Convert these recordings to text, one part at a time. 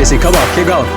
easy. Come on, keep going.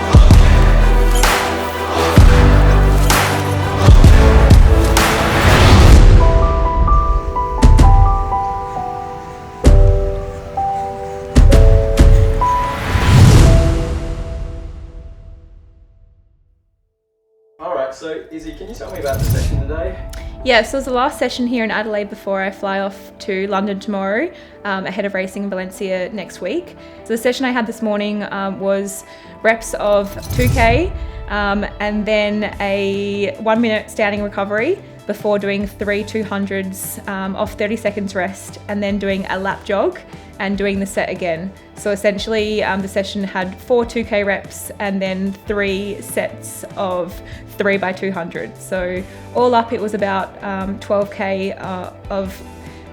Alright, so Izzy, can you tell me about the session today? Yeah, so it's the last session here in Adelaide before I fly off to London tomorrow, ahead of racing in Valencia next week. So the session I had this morning was reps of 2K and then a 1 minute standing recovery before doing 3 200s off 30 seconds rest, and then doing a lap jog and doing the set again. So essentially the session had 4 2K reps and then 3 sets of 3 by 200. So all up it was about 12K of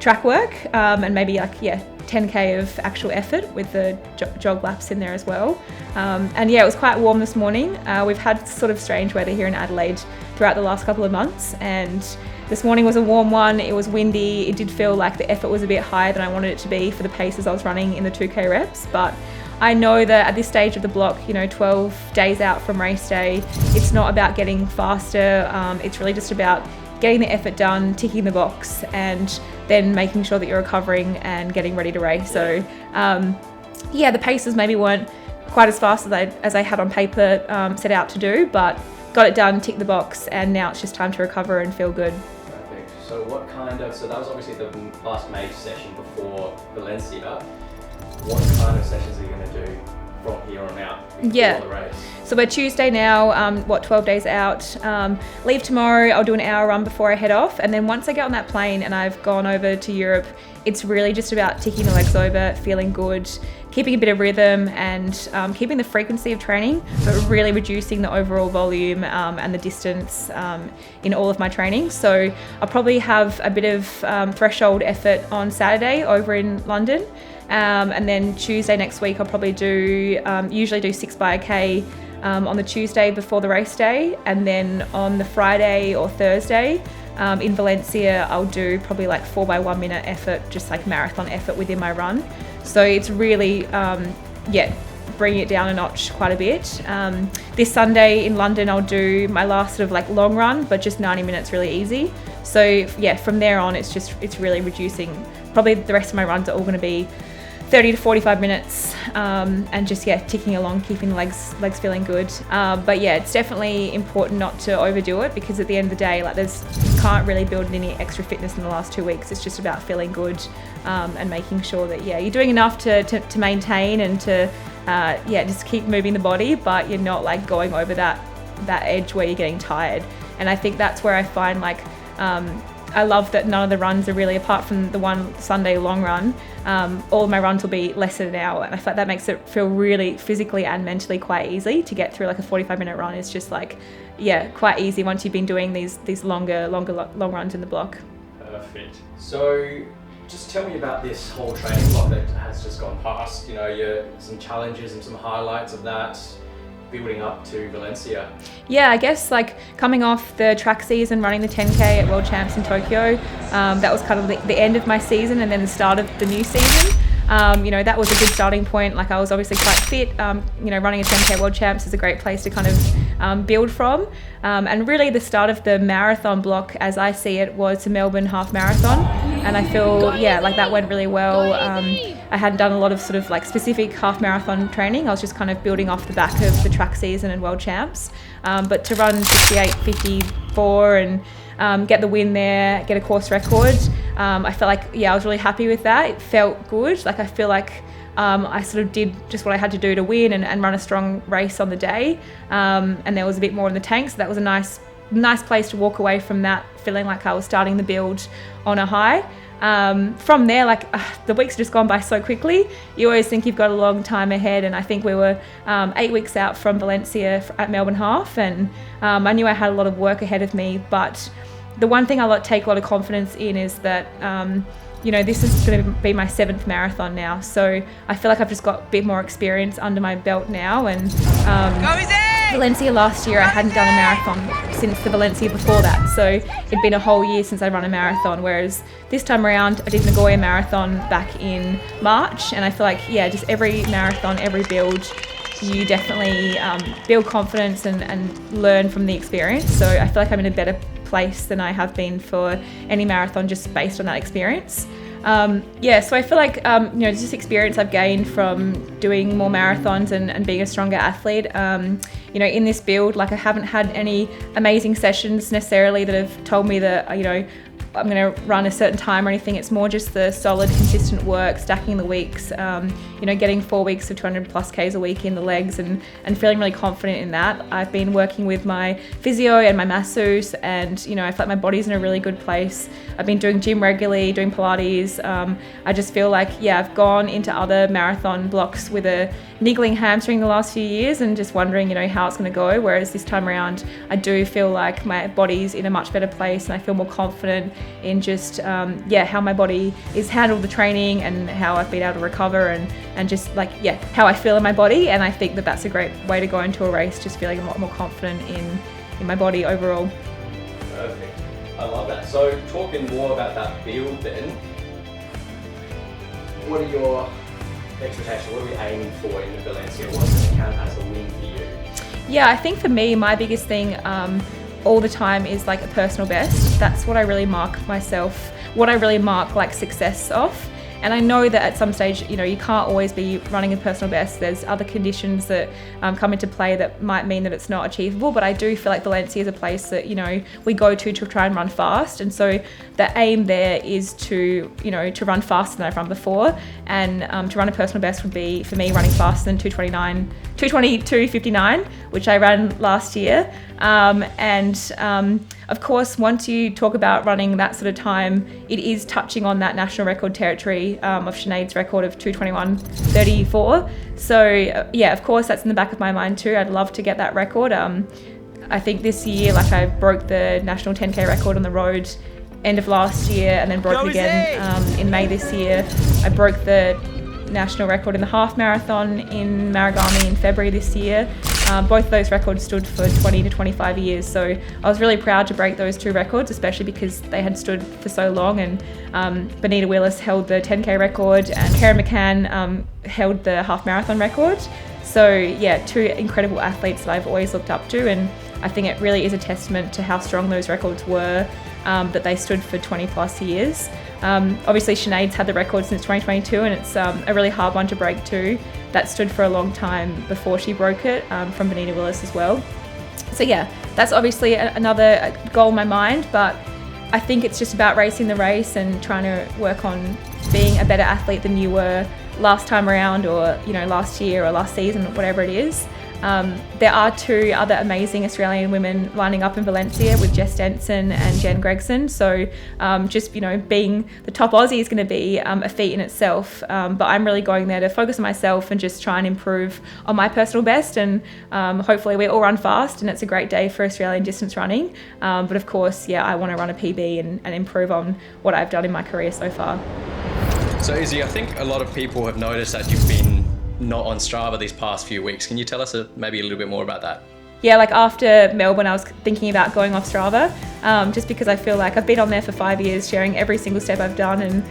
track work and maybe 10K of actual effort with the jog laps in there as well. And yeah, it was quite warm this morning. We've had sort of strange weather here in Adelaide throughout the last couple of months, and this morning was a warm one. It was windy. It did feel like the effort was a bit higher than I wanted it to be for the paces I was running in the 2K reps, but I know that at this stage of the block, 12 days out from race day, it's not about getting faster. It's really just about getting the effort done, ticking the box, and then making sure that you're recovering and getting ready to race. So yeah, the paces maybe weren't quite as fast as I had on paper set out to do, but got it done, ticked the box, and now it's just time to recover and feel good. Perfect. So so that was obviously the last major session before Valencia. What kind of sessions are you going to do from here on out before the race? So we're Tuesday now, 12 days out. Leave tomorrow, I'll do an hour run before I head off. And then once I get on that plane and I've gone over to Europe, it's really just about ticking the legs over, feeling good, keeping a bit of rhythm, and keeping the frequency of training, but really reducing the overall volume and the distance in all of my training. So I'll probably have a bit of threshold effort on Saturday over in London. And then Tuesday next week, I'll probably usually do 6 by a K on the Tuesday before the race day. And then on the Friday or Thursday in Valencia, I'll do probably like 4 by 1 minute effort, just like marathon effort within my run. So it's really, bringing it down a notch quite a bit. This Sunday in London, I'll do my last sort of like long run, but just 90 minutes really easy. So yeah, from there on, it's really reducing. Probably the rest of my runs are all going to be 30 to 45 minutes and just ticking along, keeping the legs feeling good. But yeah, it's definitely important not to overdo it, because at the end of the day, you can't really build any extra fitness in the last 2 weeks. It's just about feeling good and making sure that you're doing enough to maintain and to just keep moving the body, but you're not like going over that edge where you're getting tired. And I think that's where I find I love that none of the runs are really, apart from the one Sunday long run, all of my runs will be less than an hour. And I feel like that makes it feel really physically and mentally quite easy to get through. Like a 45-minute run is just quite easy once you've been doing these long runs in the block. Perfect. So just tell me about this whole training block that has just gone past, some challenges and some highlights of that building up to Valencia. Yeah, I guess coming off the track season, running the 10K at World Champs in Tokyo, that was kind of the end of my season and then the start of the new season. That was a good starting point. I was obviously quite fit. Running a 10K World Champs is a great place to kind of build from. And really the start of the marathon block, as I see it, was the Melbourne half marathon. And I feel, that went really well. I hadn't done a lot of sort of specific half marathon training. I was just kind of building off the back of the track season and World Champs. But to run 58:54 and get the win there, get a course record, I felt I was really happy with that. It felt good. I feel I sort of did just what I had to do to win and run a strong race on the day. And there was a bit more in the tank, so that was a nice place to walk away from that, feeling like I was starting the build on a high. From there, the weeks just gone by so quickly. You always think you've got a long time ahead, and I think we were 8 weeks out from Valencia at Melbourne Half, and I knew I had a lot of work ahead of me. But the one thing I take a lot of confidence in is that this is going to be my 7th marathon now, so I feel like I've just got a bit more experience under my belt now. And Valencia last year, I hadn't done a marathon since the Valencia before that, so it'd been a whole year since I'd run a marathon, whereas this time around I did Nagoya Marathon back in March, and I feel just every marathon, every build, you definitely build confidence and learn from the experience. So I feel like I'm in a better place than I have been for any marathon just based on that experience. So I feel like, just this experience I've gained from doing more marathons and being a stronger athlete, in this build, like I haven't had any amazing sessions necessarily that have told me that, I'm going to run a certain time or anything. It's more just the solid, consistent work, stacking the weeks, getting 4 weeks of 200 plus Ks a week in the legs and feeling really confident in that. I've been working with my physio and my masseuse, and, I feel like my body's in a really good place. I've been doing gym regularly, doing Pilates. I just feel like, I've gone into other marathon blocks with a niggling hamstring the last few years and just wondering, how it's going to go. Whereas this time around, I do feel like my body's in a much better place and I feel more confident in just, how my body is handled the training and how I've been able to recover and just how I feel in my body. And I think that that's a great way to go into a race, just feeling a lot more confident in my body overall. Perfect. I love that. So talking more about that build then, what are your expectations? What are we aiming for in Valencia? What's going to count as a win for you? Yeah, I think for me, my biggest thing all the time is like a personal best. That's what I really mark myself, what I really mark like success off. And I know that at some stage, you can't always be running a personal best. There's other conditions that come into play that might mean that it's not achievable. But I do feel like Valencia is a place that, we go to try and run fast. And so the aim there is to run faster than I've run before. And to run a personal best would be, for me, running faster than 2:22:59, which I ran last year. Of course, once you talk about running that sort of time, it is touching on that national record territory of Sinead's record of 2:21:34. So of course, that's in the back of my mind too. I'd love to get that record. I think this year, I broke the national 10K record on the road end of last year and then broke it again in May this year. I broke the national record in the half marathon in Maragami in February this year. Both of those records stood for 20 to 25 years, so I was really proud to break those two records, especially because they had stood for so long. And Benita Willis held the 10K record and Karen McCann held the half marathon record. So two incredible athletes that I've always looked up to, and I think it really is a testament to how strong those records were, that they stood for 20 plus years. Obviously Sinead's had the record since 2022, and it's a really hard one to break too. That stood for a long time before she broke it, from Benita Willis as well. So that's obviously another goal in my mind, but I think it's just about racing the race and trying to work on being a better athlete than you were last time around, or last year or last season, whatever it is. There are two other amazing Australian women lining up in Valencia with Jess Denson and Jen Gregson. So being the top Aussie is going to be a feat in itself. But I'm really going there to focus on myself and just try and improve on my personal best. And hopefully we all run fast, and it's a great day for Australian distance running. But of course, I want to run a PB and improve on what I've done in my career so far. So Izzy, I think a lot of people have noticed that you've been not on Strava these past few weeks. Can you tell us maybe a little bit more about that? After Melbourne, I was thinking about going off Strava, just because I feel like I've been on there for 5 years, sharing every single step I've done. And,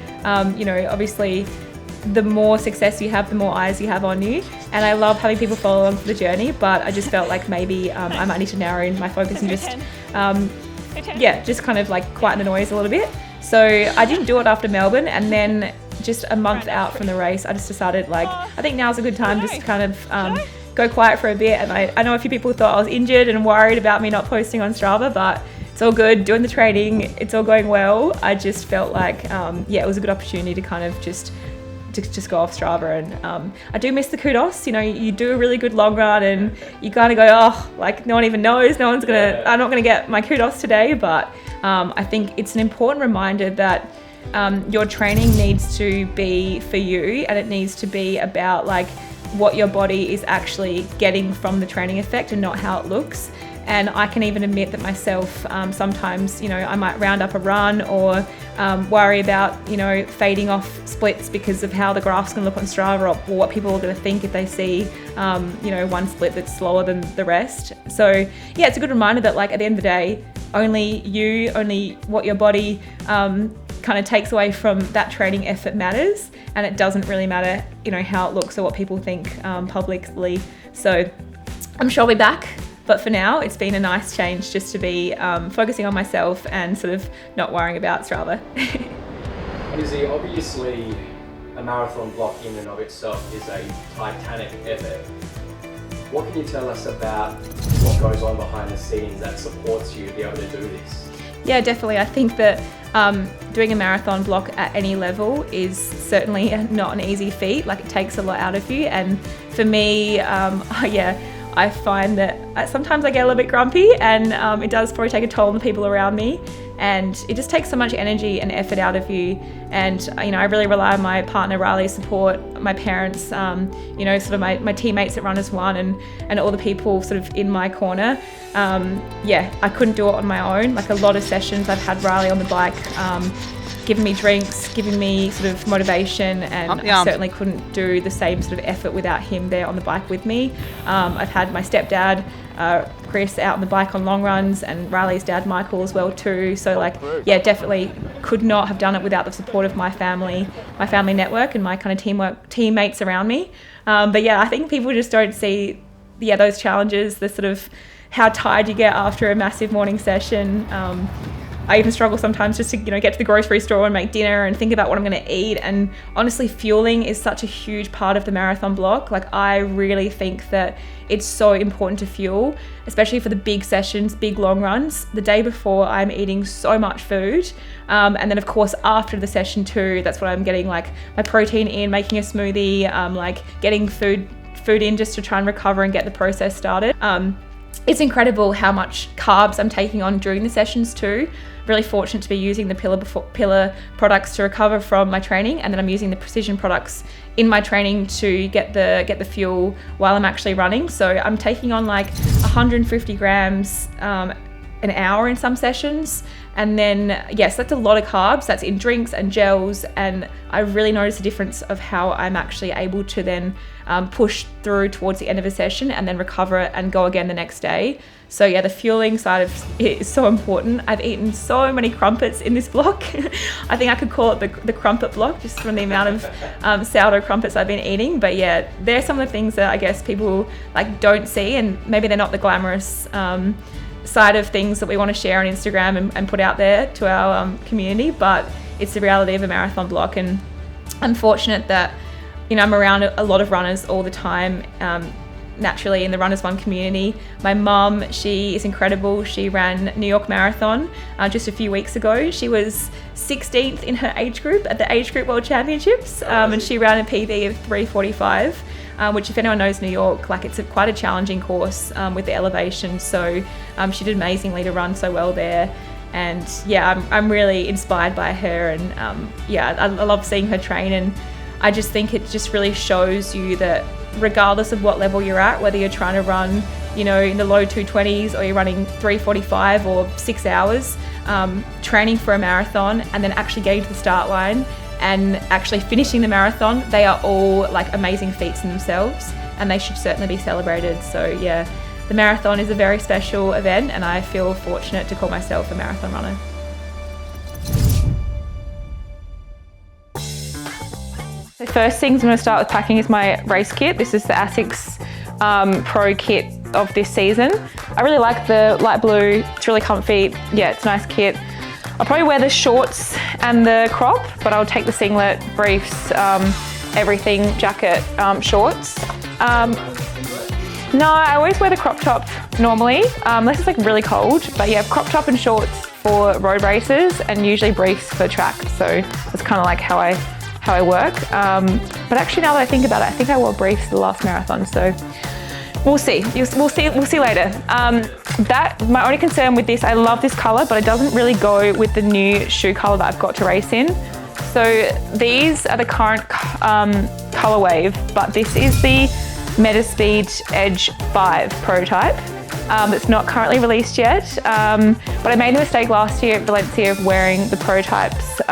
obviously the more success you have, the more eyes you have on you. And I love having people follow along for the journey, but I just felt like maybe I might need to narrow in my focus and just kind of quieten the noise a little bit. So I didn't do it after Melbourne, and then just a month out from the race, I just decided I think now's a good time just to kind of go quiet for a bit. And I know a few people thought I was injured and worried about me not posting on Strava, but it's all good, doing the training, it's all going well. I just felt like, it was a good opportunity to kind of just go off Strava. And I do miss the kudos. You do a really good long run and you kind of go, no one even knows, I'm not gonna get my kudos today. But I think it's an important reminder that your training needs to be for you, and it needs to be about what your body is actually getting from the training effect and not how it looks. And I can even admit that myself, sometimes, I might round up a run or worry about, fading off splits because of how the graph's going to look on Strava, or what people are going to think if they see, one split that's slower than the rest. So it's a good reminder that at the end of the day, only what your body kind of takes away from that training effort matters, and it doesn't really matter, how it looks or what people think publicly. So I'm sure I'll be back, but for now it's been a nice change just to be focusing on myself and sort of not worrying about Strava. And Izzy, obviously a marathon block in and of itself is a titanic effort. What can you tell us about what goes on behind the scenes that supports you to be able to do this? Yeah, definitely. I think that doing a marathon block at any level is certainly not an easy feat. Like, it takes a lot out of you. And for me, I find that sometimes I get a little bit grumpy, and it does probably take a toll on the people around me. And it just takes so much energy and effort out of you. And, I really rely on my partner Riley's support, my parents, sort of my teammates at RunAsOne and all the people sort of in my corner. I couldn't do it on my own. Like, a lot of sessions I've had Riley on the bike, giving me drinks, giving me sort of motivation, and I certainly couldn't do the same sort of effort without him there on the bike with me. I've had my stepdad, Chris, out on the bike on long runs, and Riley's dad, Michael, as well too. So definitely could not have done it without the support of my family network and my kind of teammates around me. I think people just don't see those challenges, the sort of how tired you get after a massive morning session. I even struggle sometimes just to get to the grocery store and make dinner and think about what I'm going to eat. And honestly, fueling is such a huge part of the marathon block. Like, I really think that it's so important to fuel, especially for the big sessions, big long runs. The day before, I'm eating so much food. And then of course, after the session too, that's what I'm getting, like my protein in, making a smoothie, getting food in just to try and recover and get the process started. It's incredible how much carbs I'm taking on during the sessions too. Really fortunate to be using the pillar products to recover from my training, and then I'm using the precision products in my training to get the fuel while I'm actually running. So I'm taking on like 150 grams an hour in some sessions, and then yes, that's a lot of carbs. That's in drinks and gels, and I really noticed the difference of how I'm actually able to then push through towards the end of a session and then recover it and go again the next day. So yeah, the fueling side of it is so important. I've eaten so many crumpets in this block. I think I could call it the crumpet block just from the amount of sourdough crumpets I've been eating. But yeah, they're some of the things that I guess people don't see, and maybe they're not the glamorous side of things that we want to share on Instagram and put out there to our community, but it's the reality of a marathon block. And I'm fortunate that I'm around a lot of runners all the time, naturally in the RunAsOne community. My mum, she is incredible. She ran New York Marathon just a few weeks ago. She was 16th in her age group at the Age Group World Championships, and she ran a PB of 3:45. Which, if anyone knows New York, it's quite a challenging course with the elevation. So she did amazingly to run so well there. And yeah, I'm really inspired by her, and I love seeing her train. And I just think it just really shows you that regardless of what level you're at, whether you're trying to run, in the low 220s or you're running 3:45 or 6 hours, training for a marathon and then actually getting to the start line and actually finishing the marathon, they are all amazing feats in themselves, and they should certainly be celebrated. So yeah, the marathon is a very special event, and I feel fortunate to call myself a marathon runner. The first things I'm going to start with packing is my race kit. This is the ASICS Pro kit of this season. I really like the light blue. It's really comfy. Yeah, it's a nice kit. I'll probably wear the shorts and the crop, but I'll take the singlet, briefs, everything, jacket, shorts. No, I always wear the crop top normally, unless it's really cold. But yeah, crop top and shorts for road races, and usually briefs for track. So that's kind of how I work. But actually, now that I think about it, I think I wore briefs the last marathon. So we'll see. We'll see later. My only concern with this, I love this color, but it doesn't really go with the new shoe color that I've got to race in. So these are the current color wave, but this is the Metaspeed Edge 5 prototype. It's not currently released yet, but I made the mistake last year at Valencia of wearing the prototypes.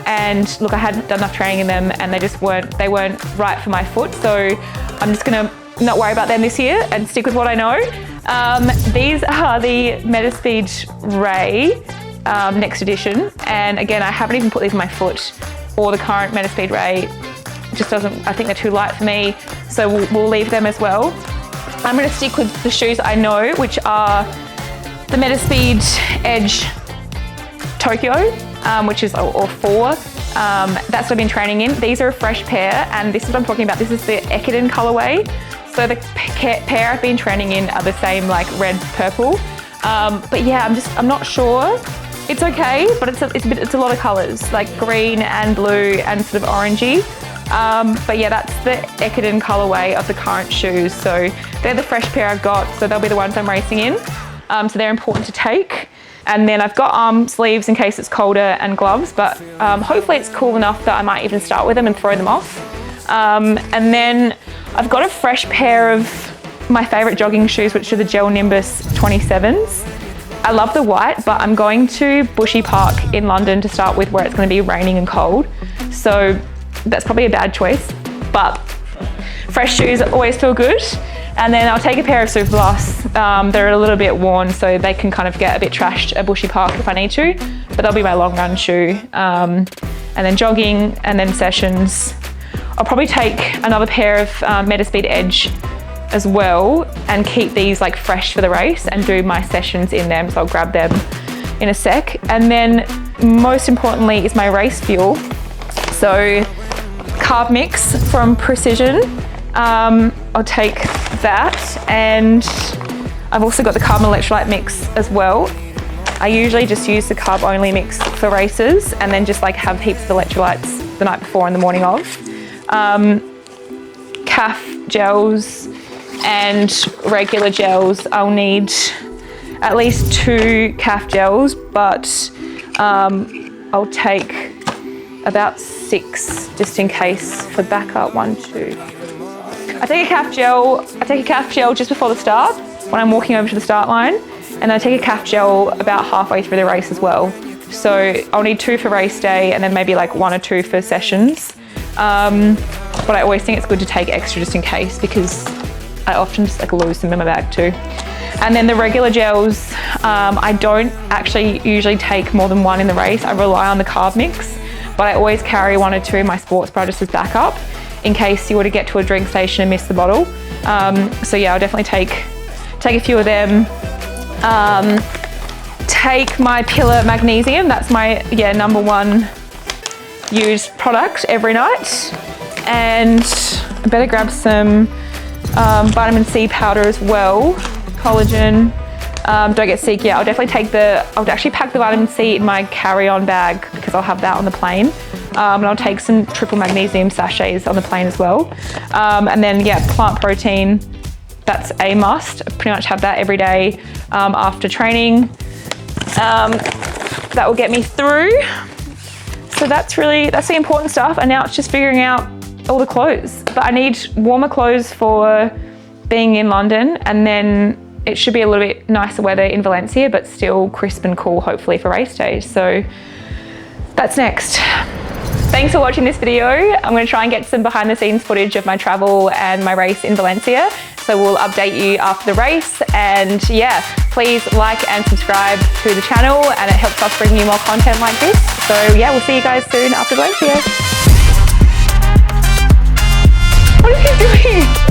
And look, I hadn't done enough training in them, and they weren't right for my foot. So I'm just gonna not worry about them this year and stick with what I know. These are the Metaspeed Ray next edition. And again, I haven't even put these on my foot or the current Metaspeed Ray. Just doesn't, I think they're too light for me. So we'll leave them as well. I'm gonna stick with the shoes I know, which are the Metaspeed Edge Tokyo, which is, or 4. That's what I've been training in. These are a fresh pair, and this is what I'm talking about. This is the Ekiden colorway. So the pair I've been training in are the same, like red, purple. But yeah, I'm not sure. It's okay, but it's a lot of colors, like green and blue and sort of orangey. But yeah, that's the Ekiden colorway of the current shoes. So they're the fresh pair I've got, so they'll be the ones I'm racing in. So they're important to take. And then I've got arm sleeves in case it's colder and gloves, but hopefully it's cool enough that I might even start with them and throw them off. And then I've got a fresh pair of my favorite jogging shoes, which are the Gel Nimbus 27s. I love the white, but I'm going to Bushy Park in London to start with, where it's going to be raining and cold. So that's probably a bad choice, but fresh shoes always feel good. And then I'll take a pair of Superblast. They're a little bit worn, so they can kind of get a bit trashed at Bushy Park if I need to, but they'll be my long run shoe. And then jogging, and then sessions. I'll probably take another pair of Metaspeed Edge as well, and keep these like fresh for the race and do my sessions in them. So I'll grab them in a sec. And then most importantly is my race fuel. So carb mix from Precision. I'll take that, and I've also got the carb electrolyte mix as well. I usually just use the carb only mix for races, and then just like have heaps of electrolytes the night before and the morning of. CAF gels and regular gels. I'll need at least 2 CAF gels, but I'll take about 6 just in case for backup. 1, 2. I take a CAF gel just before the start when I'm walking over to the start line, and I take a CAF gel about halfway through the race as well. So I'll need 2 for race day, and then maybe like 1 or 2 for sessions. But I always think it's good to take extra just in case, because I often just like lose them in my bag too. And then the regular gels, I don't actually usually take more than 1 in the race. I rely on the carb mix, but I always carry 1 or 2 in my sports bra just as backup in case you were to get to a drink station and miss the bottle. So yeah, I'll definitely take a few of them. Take my Pillar Magnesium. That's my number 1 used product every night. And I better grab some vitamin C powder as well, collagen. Don't get sick. Yeah, I'll actually pack the vitamin C in my carry-on bag because I'll have that on the plane. And I'll take some triple magnesium sachets on the plane as well. And then yeah, plant protein, that's a must. I pretty much have that every day after training. That will get me through. So that's the important stuff. And now it's just figuring out all the clothes. But I need warmer clothes for being in London, and then it should be a little bit nicer weather in Valencia, but still crisp and cool, hopefully, for race days. So that's next. Thanks for watching this video. I'm going to try and get some behind the scenes footage of my travel and my race in Valencia. So we'll update you after the race. And yeah, please like and subscribe to the channel, and it helps us bring you more content like this. So yeah, we'll see you guys soon after Valencia. What are you doing?